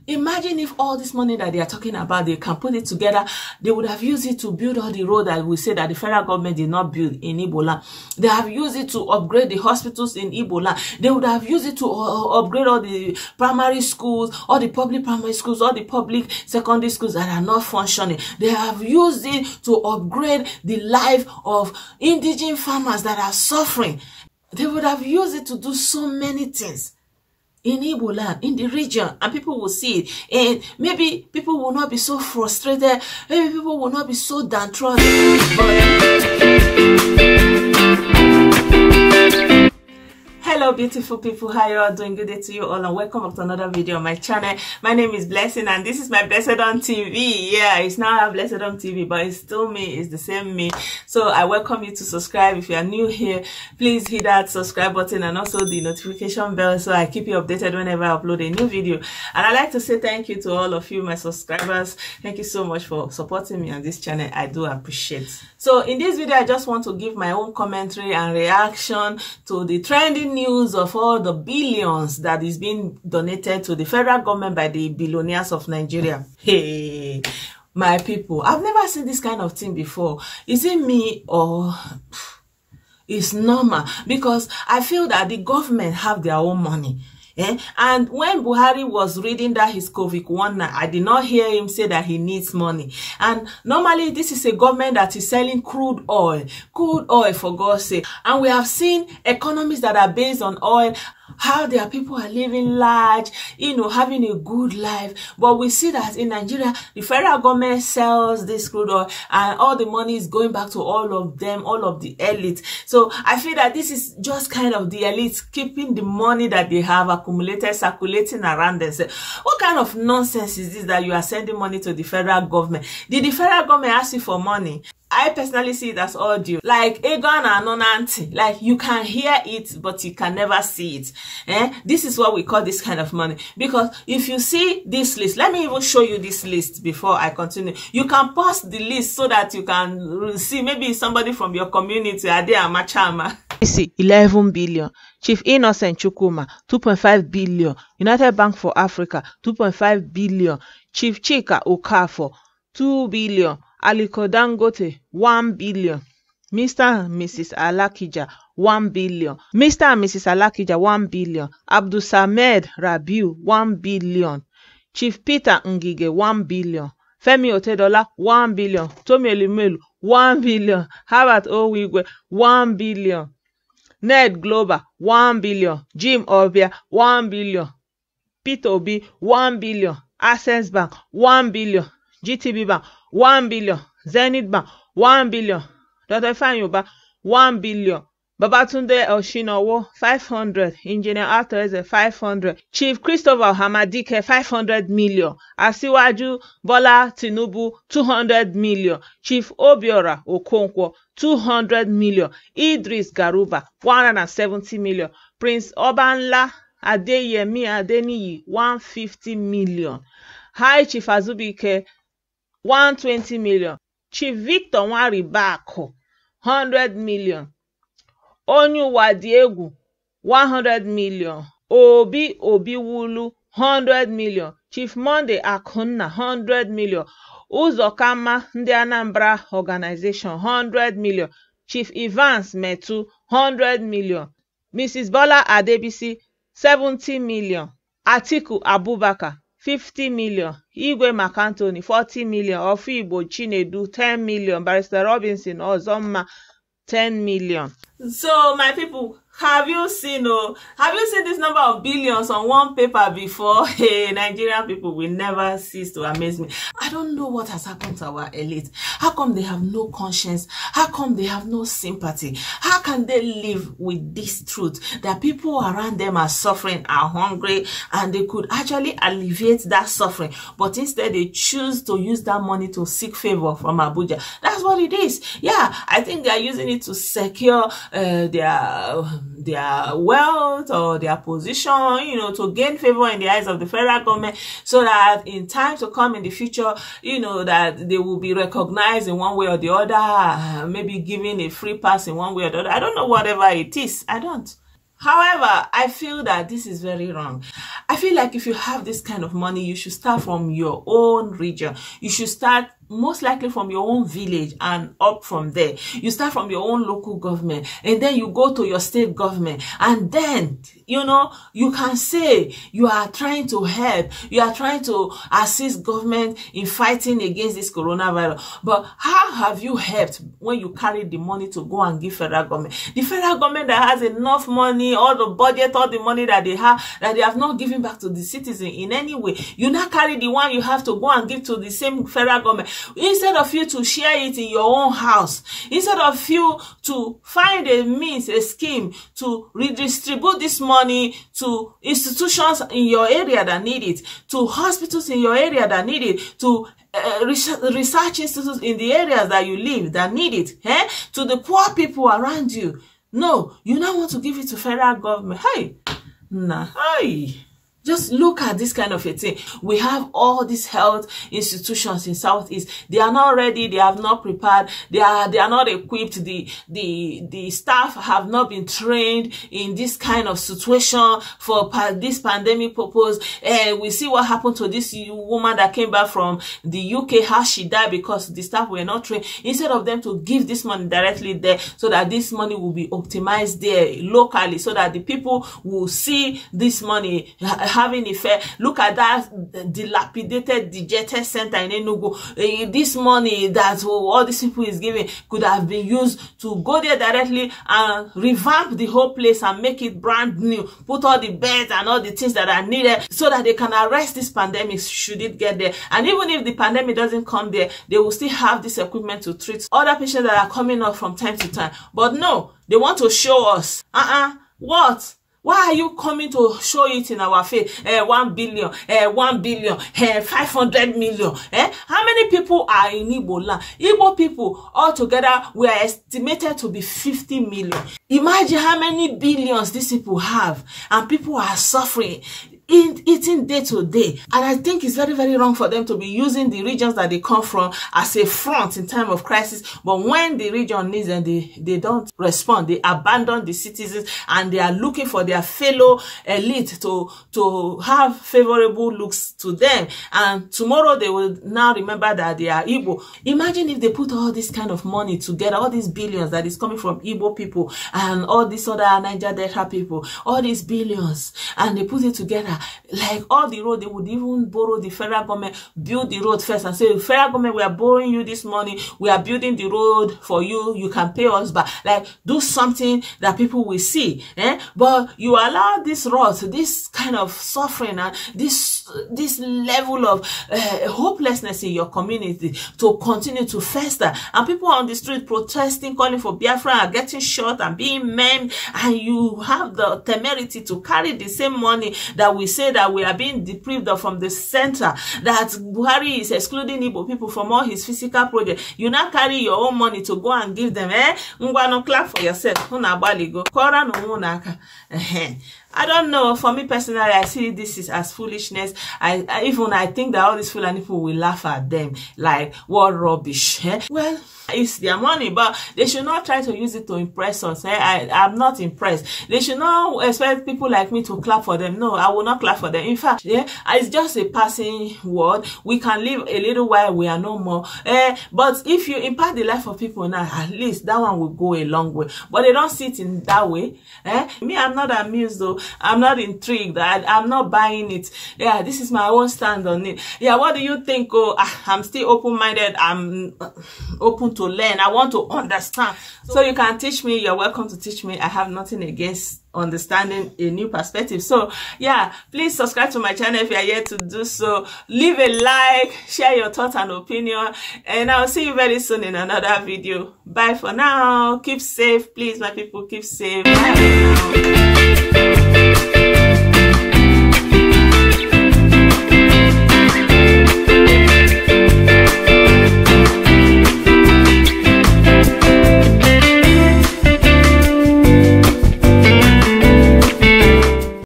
Imagine if all this money that they are talking about, they can put it together. They would have used it to build all the road that we say that the federal government did not build in Igbo land. They have used it to upgrade the hospitals in Igbo land. They would have used it to upgrade all the primary schools, all the public primary schools, all the public secondary schools that are not functioning. They have used it to upgrade the life of indigenous farmers that are suffering. They would have used it to do so many things in Igbo land, in the region, and people will see it. And maybe people will not be so frustrated. Maybe people will not be so downtrodden. Hello beautiful people, how you all doing? Good day to you all, and welcome back to another video on my channel. My name is Blessing and this is my Blessedom TV. Yeah, it's now Blessedom TV, but it's still me, it's the same me. So I welcome you to subscribe. If you are new here, please hit that subscribe button and also the notification bell so I keep you updated whenever I upload a new video. And I'd like to say thank you to all of you, my subscribers. Thank you so much for supporting me on this channel. I do appreciate it. So in this video, I just want to give my own commentary and reaction to the trending news of all the billions that is being donated to the federal government by the billionaires of Nigeria. Hey, my people, I've never seen this kind of thing before. Is it me or it's normal? Because I feel that the government have their own money. And when Buhari was reading that his COVID one night, I did not hear him say that he needs money. And normally this is a government that is selling crude oil for God's sake. And we have seen economies that are based on oil, how their people are living large, you know, having a good life. But we see that in Nigeria, the federal government sells this crude oil and all the money is going back to all of them, all of the elite. So I feel that this is just kind of the elite keeping the money that they have accumulated, circulating around themselves. What kind of nonsense is this that you are sending money to the federal government? Did the federal government ask you for money? I personally see it as audio, like Egon and Nonanti. Like you can hear it, but you can never see it. This is what we call this kind of money. Because if you see this list, let me even show you this list before I continue. You can pause the list so that you can see maybe somebody from your community, Ade Amachama. 11 billion. Chief Innocent Chukwuma, 2.5 billion. United Bank for Africa, 2.5 billion. Chief Chika Okafor, 2 billion. Aliko Dangote, 1 billion. Mr. and Mrs. Alakija, 1 billion. Mr. and Mrs. Alakija, 1 billion. Abdul Samed Rabiu, 1 billion. Chief Peter Ngige, 1 billion. Femi Otedola, 1 billion. Tomi Elumelu, 1 billion. Herbert Owigwe, 1 billion. Ned Glover, 1 billion. Jim Obia, 1 billion. Peter Obi, 1 billion. Access Bank, 1 billion. GTB Bank, 1 billion. Zenith Bank, 1 billion. Dr. Fanyoba, 1 billion. Babatunde Oshinowo, 500. Engineer Arthur 500. Chief Christopher Hamadike, 500 million. Asiwaju Bola Tinubu, 200 million. Chief Obiora Okonkwo, 200 million. Idris Garuba, 170 million. Prince Obanla Adeyemi Adeniyi, 150 million. High Chief Azubike, 120 million. Chief Victor Nwaribako, 100 million. Onyuwa Diegu, 100 million. Obi Obiwulu, 100 million. Chief Monday Akunna, 100 million. Uzokama Ndi Anambra Organization, 100 million. Chief Evans Metu, 100 million. Mrs. Bola Adebisi, 70 million. Atiku Abubakar, 50 million. Igwe Makantoni, 40 million. Ofibo Chinedu, 10 million. Barrister Robinson Ozoma, 10 million. So my people, have you seen this number of billions on one paper before? Hey, Nigerian people will never cease to amaze me. I don't know what has happened to our elite. How come they have no conscience? How come they have no sympathy? How can they live with this truth that people around them are suffering, are hungry, and they could actually alleviate that suffering, but instead they choose to use that money to seek favor from Abuja? That's what it is. Yeah, I think they are using it to secure their wealth or their position, you know, to gain favor in the eyes of the federal government, so that in time to come in the future, you know, that they will be recognized in one way or the other, maybe giving a free pass in one way or the other. I don't know, whatever it is. I don't. However, I feel that this is very wrong. I feel like if you have this kind of money, you should start from your own region. You should start most likely from your own village and up from there. You start from your own local government, and then you go to your state government, and then, you know, you can say you are trying to help, you are trying to assist government in fighting against this coronavirus. But how have you helped when you carry the money to go and give federal government? The federal government that has enough money, all the budget, all the money that they have not given back to the citizen in any way. You now carry the one you have to go and give to the same federal government. Instead of you to share it in your own house, instead of you to find a means, a scheme to redistribute this money to institutions in your area that need it, to hospitals in your area that need it, to research institutes in the areas that you live that need it, to the poor people around you. No, you now want to give it to federal government. Hey, nah, hey. Just look at this kind of a thing. We have all these health institutions in Southeast. They are not ready. They have not prepared. They are not equipped. The staff have not been trained in this kind of situation for this pandemic purpose. We see what happened to this woman that came back from the UK, how she died because the staff were not trained. Instead of them to give this money directly there, so that this money will be optimized there locally, so that the people will see this money having effect. Look at that dilapidated, dejected center in Enugu. This money that all these people is giving could have been used to go there directly and revamp the whole place and make it brand new. Put all the beds and all the things that are needed so that they can arrest this pandemic should it get there. And even if the pandemic doesn't come there, they will still have this equipment to treat other patients that are coming up from time to time. But no, they want to show us. What? Why are you coming to show it in our face? 1 billion, 1 billion, 500 million. How many people are in Igbo land? Igbo people altogether were estimated to be 50 million. Imagine how many billions these people have, and people are suffering, eating day to day. And I think it's very, very wrong for them to be using the regions that they come from as a front in time of crisis. But when the region needs them, they don't respond. They abandon the citizens, and they are looking for their fellow elite to have favorable looks to them. And tomorrow they will now remember that they are Igbo. Imagine if they put all this kind of money together, all these billions that is coming from Igbo people and all these other Niger Delta people, all these billions, and they put it together. Like all the road, they would even borrow the federal government, build the road first and say, federal government, we are borrowing you this money, we are building the road for you, you can pay us back. Like, do something that people will see. But you allow this rot, this kind of suffering, and this level of hopelessness in your community to continue to fester. And people on the street protesting, calling for Biafra, and getting shot and being maimed, and you have the temerity to carry the same money that we say that we are being deprived of from the center, that Buhari is excluding Igbo people from all his physical projects. You now carry your own money to go and give them. Ngwano, clap for yourself. I don't know. For me personally, I see this is as foolishness. I think that all these Fulani people will laugh at them like, what rubbish. Well, it's their money, but they should not try to use it to impress us. I'm not impressed. They should not expect people like me to clap for them. No, I will not clap for them. In fact, it's just a passing word. We can live a little while, we are no more. But if you impact the life of people now, at least that one will go a long way. But they don't see it in that way. Me, I'm not amused though. I'm not intrigued. I'm not buying it. Yeah, this is my own stand on it. Yeah, what do you think? Oh, I'm still open-minded. I'm open to learn. I want to understand. So you can teach me. You're welcome to teach me. I have nothing against understanding a new perspective. So yeah, please subscribe to my channel if you are yet to do so. Leave a like, share your thoughts and opinion, and I'll see you very soon in another video. Bye for now. Keep safe, please, my people. Keep safe. Bye for now.